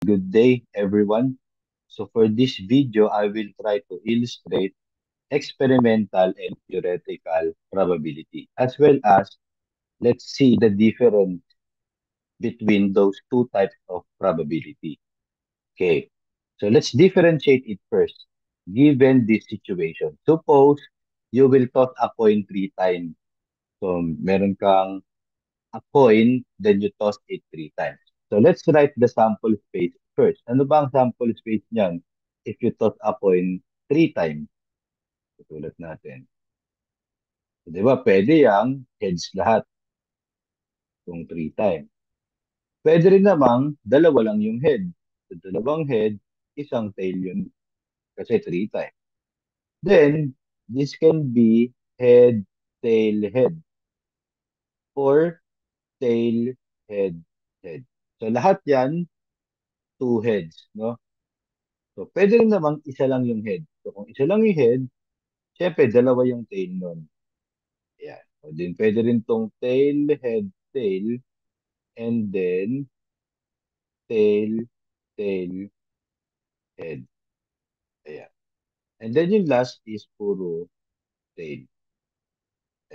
Good day, everyone. So for this video, I will try to illustrate experimental and theoretical probability, as well as let's see the difference between those two types of probability. Okay, so let's differentiate it first. Given this situation, suppose you will toss a coin 3 times. So meron kang a coin, then you toss it 3 times. So let's write the sample space first. Ano ba ang sample space niyan? If you toss a coin 3 times, tutulad natin. So, di ba, pwede yang heads lahat kung 3 times. Pwede rin namang dalawa lang yung head. So, dalawang head, isang tail yun kasi 3 times. Then, this can be head, tail, head, or tail, head, head. So, lahat yan, two heads, no? So, pwede rin namang isa lang yung head. So, kung isa lang yung head, syempre, dalawa yung tail nun. Ayan. O din, pwede rin tong tail, head, tail, and then tail, tail, head. Ayan. And then yung last is puro tail.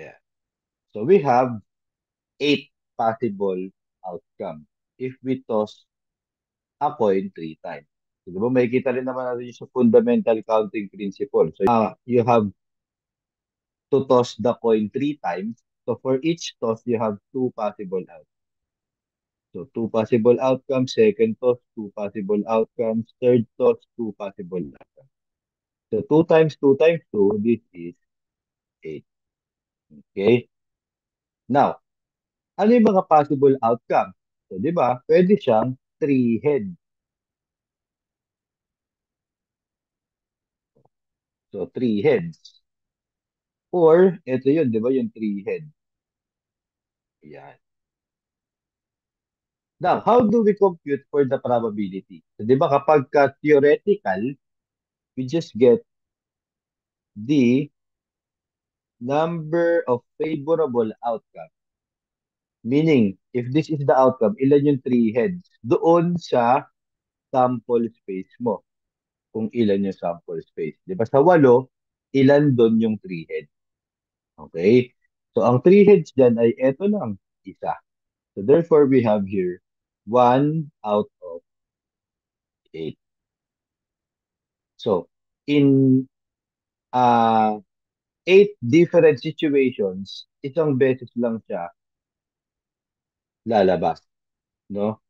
Ayan. So, we have 8 possible outcome if we toss a coin 3 times. So, diba, may kita rin naman natin yung sa fundamental counting principle. So, you have to toss the coin 3 times. So for each toss, you have two possible outcomes. So two possible outcomes, second toss, two possible outcomes, third toss, two possible outcomes. So two times two, this is 8. Okay? Now, ano yung mga possible outcomes? So, di ba, pwede siyang 3 heads. So, 3 heads. Or, ito yun, di ba, yung 3 heads. Yan. Now, how do we compute for the probability? So, di ba, kapag ka theoretical, we just get the number of favorable outcomes. Meaning, if this is the outcome, ilan yung 3 heads? Doon sa sample space mo. Kung ilan yung sample space. Di ba? Sa 8, ilan doon yung 3 heads? Okay? So, ang 3 heads dyan ay eto lang, isa. So, therefore, we have here 1 out of 8. So, in 8 different situations, isang beses lang siya lalabas. No?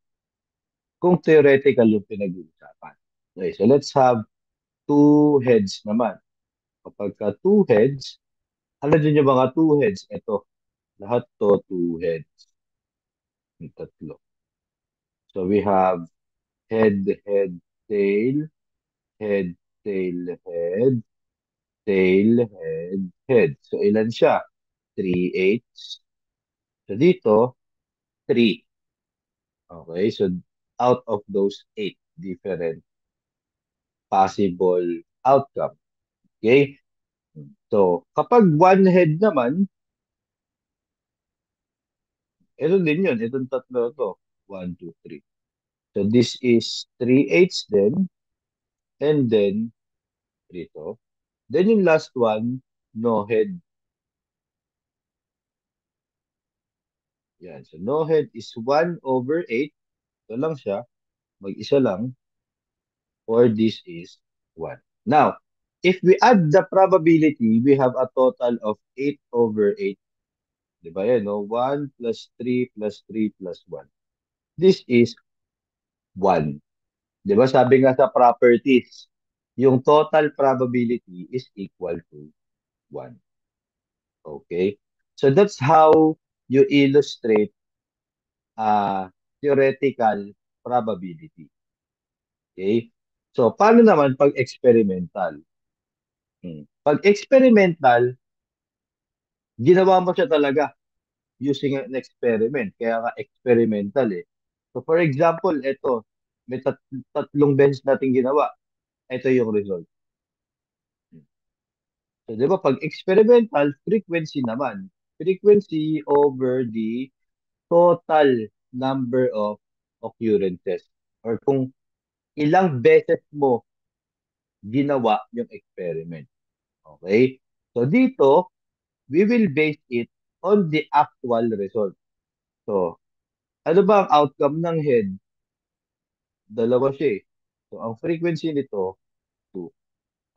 Kung theoretical yung pinag-uusapan. Okay, so let's have two heads naman. Kapag ka two heads, ano din yung mga two heads? Ito, lahat to two heads. Yung tatlo. So we have head, head, tail, head, tail, head, tail, head, head. So ilan siya? 3 eighths. So dito, 3. Okay, so out of those 8 different possible outcome. Okay? So, kapag one head naman, ito din yun. Itong tatlo to. 1, 2, 3. So, this is 3 eighths then. And then, 3 to. Then yung last one, no head. Yan. So, no head is 1/8. Ito lang siya. Mag-isa lang. Or this is 1. Now, if we add the probability, we have a total of 8/8. Diba yan, no? 1 plus 3 plus 3 plus 1. This is 1. Di ba sabi nga sa properties, yung total probability is equal to 1. Okay? So that's how you illustrate theoretical probability. Okay? So paano naman pag experimental? Pag experimental, ginawa mo siya talaga using an experiment. Kaya nga experimental eh. So for example, ito, may tatlong beses natin ginawa. Ito yung result. So, di ba, pag experimental, frequency naman. Frequency over the total number of occurrences. Or kung ilang beses mo ginawa yung experiment. Okay? So dito, we will base it on the actual result. So, ano ba ang outcome ng head? Dalawa siya eh. So, ang frequency nito, 2.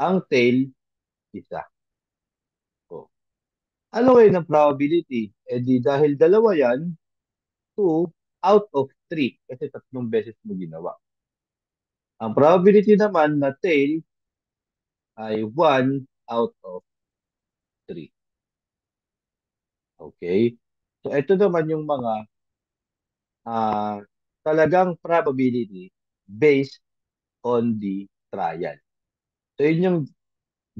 Ang tail, isa. So, ano kayo ng probability? Eh di dahil dalawa yan, 2 out of 3. Kasi tatlong beses mo ginawa. Ang probability naman na tail ay 1 out of 3. Okay? So, ito naman yung mga ah talagang probability based on the trial. So, yun yung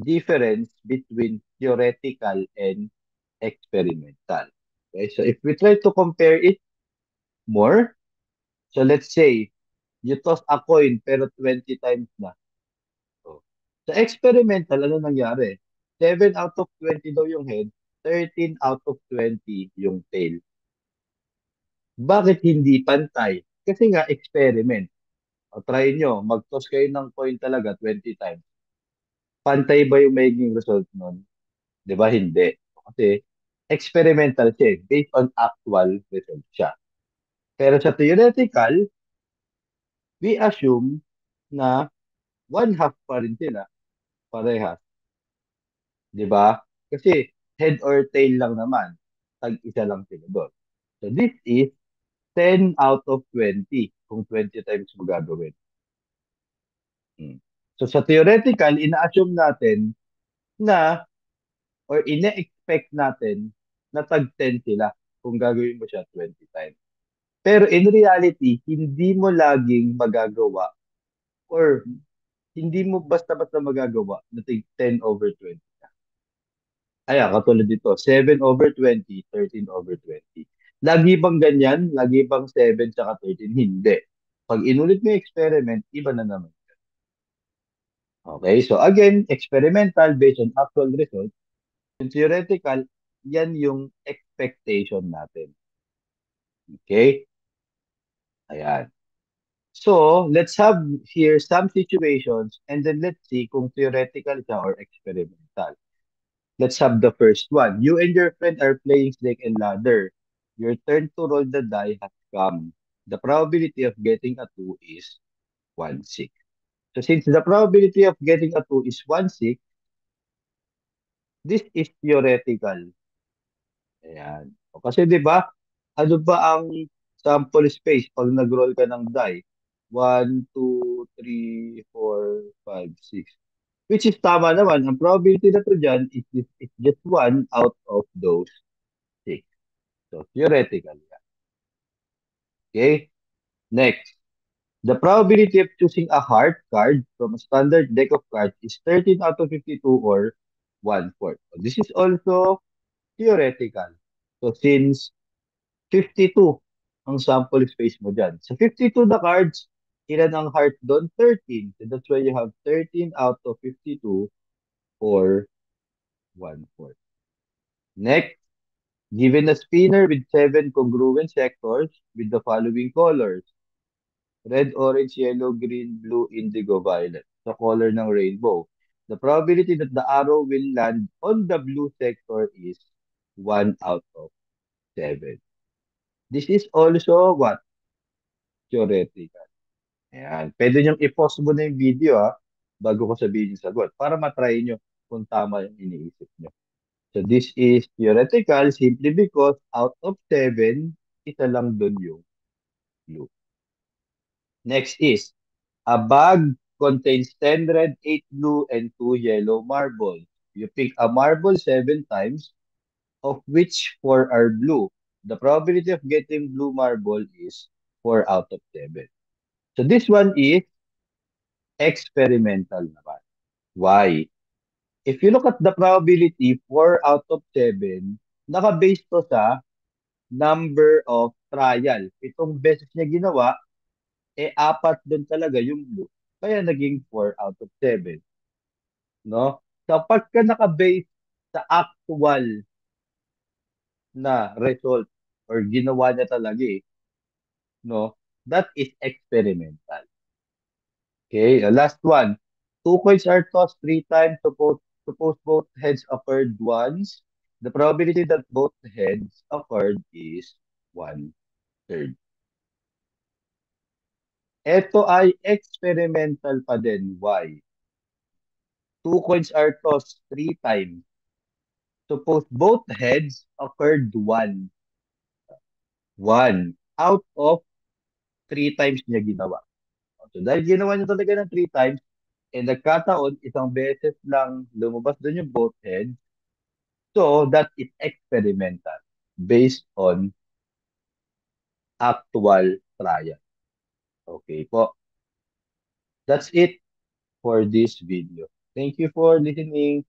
difference between theoretical and experimental. Okay, so if we try to compare it more, so let's say, you toss a coin pero 20 times na. So, sa experimental, ano nangyari? 7 out of 20 daw yung head, 13 out of 20 yung tail. Bakit hindi pantay? Kasi nga, experiment. O try nyo, mag-toss kayo ng coin talaga 20 times. Pantay ba yung magiging result nun? Di ba? Hindi. Kasi experimental siya, based on actual result siya. Pero sa theoretical, we assume na one half pa rin sila, parehas. Di ba? Kasi head or tail lang naman. Tag-isa lang sila doon. So this is 10 out of 20 kung 20 times mo gagawin. Hmm. So sa theoretical, ina-assume natin na or ine-expect natin na tag 10 sila kung gagawin mo siya 20 times. Pero in reality, hindi mo laging magagawa or hindi mo basta-basta magagawa na tig 10 over 20. Ayan, katulad dito, 7 over 20, 13 over 20. Lagi bang ganyan? Lagi bang 7 tsaka 13? Hindi. Pag inulit mo yung experiment, iba na naman. Okay, so again, experimental based on actual results. Yung theoretical, yan yung expectation natin. Okay? Ayan. So, let's have here some situations and then let's see kung theoretical siya or experimental. Let's have the first one. You and your friend are playing snake and ladder. Your turn to roll the die has come. The probability of getting a 2 is 1/6. So since the probability of getting a 2 is 1/6, this is theoretical. Ayan. O, kasi 'di ba? Ano ba ang sample space pag nag-roll ka ng die? 1, 2, 3, 4, 5, 6. Which is tama naman. Ang probability na to dyan is just 1 out of those 6. So, theoretical. Okay? Next. The probability of choosing a heart card from a standard deck of cards is 13 out of 52 or 1/4. So, this is also theoretical. So, since 52 ang sample space mo dyan. Sa 52 na cards, ilan ang heart doon? 13. So, that's why you have 13 out of 52 or 1/4. Next, given a spinner with 7 congruent sectors with the following colors: red, orange, yellow, green, blue, indigo, violet. Sa color ng rainbow. The probability that the arrow will land on the blue sector is 1 out of 7. This is also what? Theoretical. Ayan. Pwede nyo i-pause mo na yung video bago ko sabihin yung sagot para matry nyo kung tama yung iniisip nyo. So this is theoretical simply because out of 7, isa lang dun yung blue. Next is, a bag contains 10 red, 8 blue, and 2 yellow marbles. You pick a marble 7 times, of which 4 are blue. The probability of getting blue marble is 4 out of 7. So this one is experimental naman. Why? If you look at the probability, 4 out of 7, naka-base to sa number of trial. Itong beses niya ginawa, apat doon talaga yung blue. Kaya naging 4 out of 7. No? Kapag ka naka-base sa actual na result or ginawa niya talaga no? That is experimental. Okay, last one. Two coins are tossed three times. Suppose both heads occurred once. The probability that both heads occurred is one third. Ito ay experimental pa din. Why? Two coins are tossed three times. Suppose both heads occurred one out of three times niya ginawa. So dahil ginawa niya talaga ng three times, nagkataon, isang beses lang lumabas doon yung both heads. So that is experimental based on actual trial. Okay po. That's it for this video. Thank you for listening.